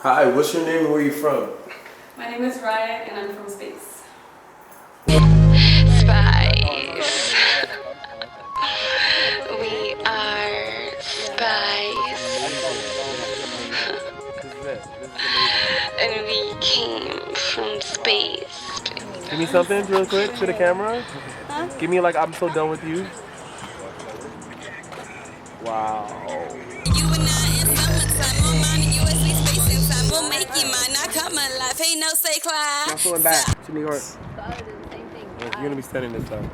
Hi, what's your name and where are you from? My name is Riot and I'm from Space. Spice. We are Spice. And we came from space. Give me something real quick to the camera. Huh? Give me like, I'm so done with you. Wow. You and I in summertime, on mine and USB space in time. We'll make you mine, I come alive, ain't no say Clyde. I'm going back to New York. You're You're gonna be standing this time.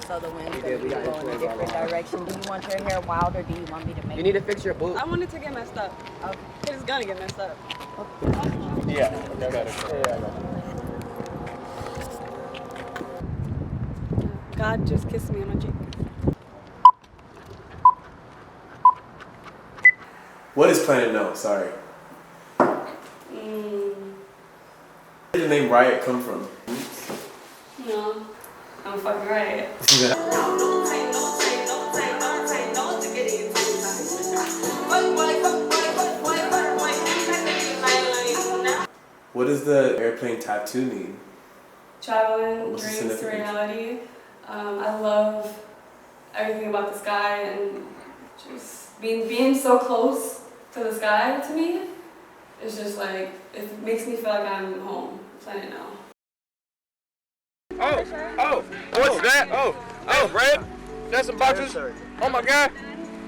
So the wind's going to go in a different direction. Do you want your hair wild or do you want me to make it? You need to fix your boot. I want it to get messed up. Okay. It's gonna get messed up. Yeah, I got it. God just kissed me on my cheek. What is Planet No? Sorry. Where did the name Riot come from? No, I'm fucking right. What does the airplane tattoo mean? Traveling What's the dreams to significance? reality. I love everything about the sky and just being so close to the sky to me. It's just like, it makes me feel like I'm home. Planet No. Oh, what's that? Oh, Red, that's some boxes. Oh my God,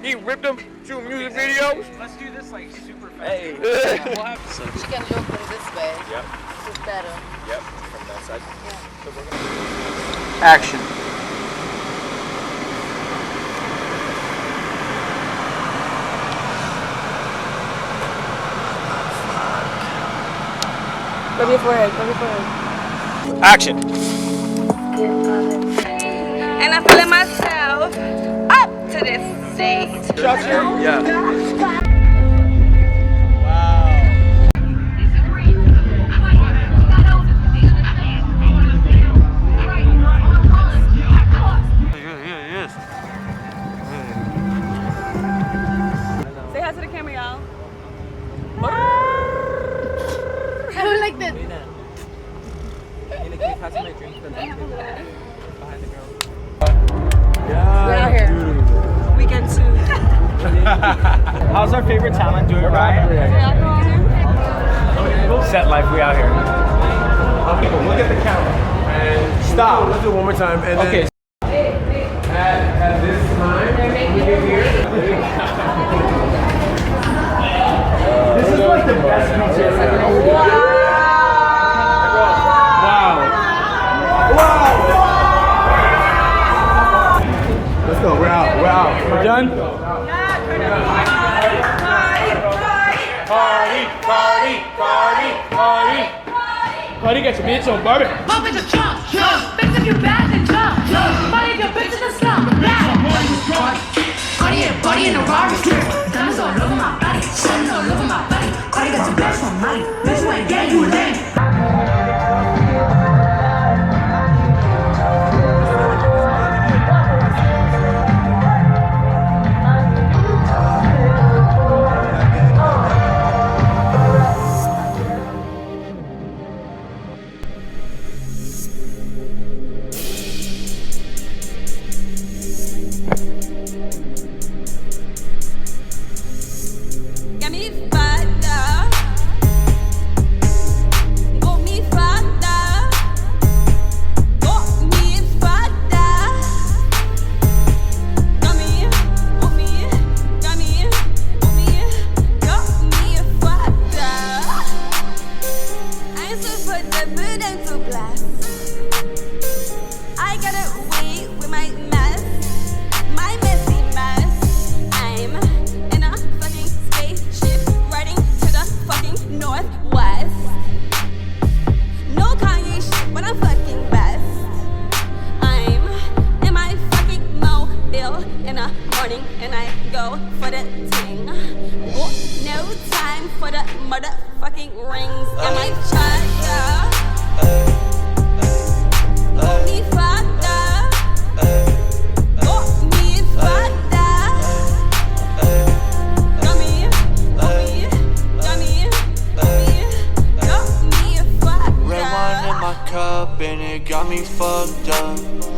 he ripped them, shooting music videos. Let's do this like super fast. Hey. You can look from this way. Yep. It's better. Yep, from that side. Yeah. Action. Rub your forehead, rub your forehead. Action. And I'm feeling myself up to this stage. Yeah. Say hi to the camera, y'all. I don't like this. We're out here. Weekend 2. How's our favorite talent doing, Ryan? Set life, we out here. Look at the camera. And stop. Let's do it one more time. And Okay. At this time, we get here. This is like the best pizza ever. Let's go. We're out. We're done? Party, get your bitch on Barbie. Pump in the trunk, bitch if you bad then jump, money if your bitch in the slump, Cardi in a Ravariere, diamonds all over my body, shining all over my body, Cardi got your best from money, bitch you ain't gay, you lame. Got me fucked up. Got me fucked up. Got me fucked up. Got me fucked up. I used to put the mood into blast. I got away with my mess, my messy mess. I'm in a fucking spaceship riding to the fucking northwest. No Kanye shit, but I'm fucking best. I'm in my fucking mobile in the morning and I go for the ting. Got no time for the motherfucking rings in my charger. Got me fucked up. Got me fucked up. Got me up and it got me fucked up.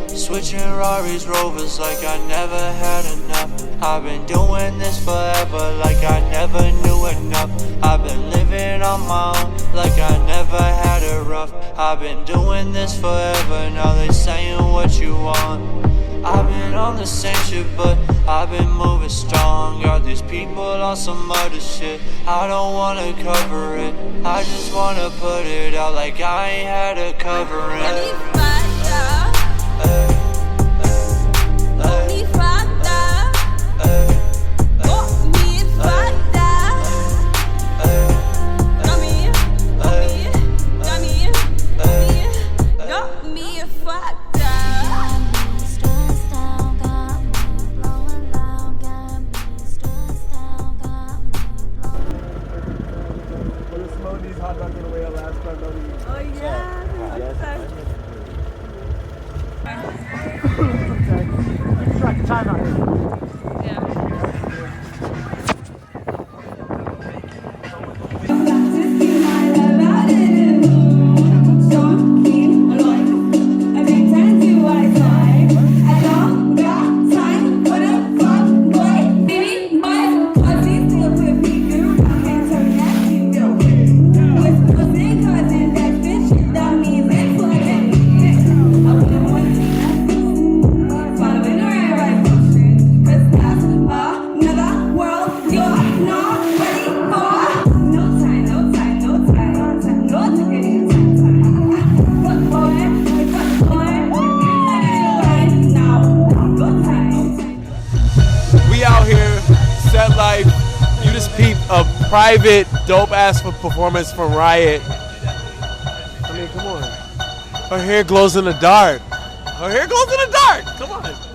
Switching Rari's Rovers like I never had enough. I've been doing this forever like I never knew enough. I've been living on my own like I never had it rough. I've been doing this forever, now they saying what you want. I've been on the same shit, but I've been moving strong. Got these people on some other shit, I don't wanna cover it. I just wanna put it out like I ain't had to cover it. You just peeped a private dope ass performance from Riot. I mean, come on. Her hair glows in the dark. Her hair glows in the dark. Come on.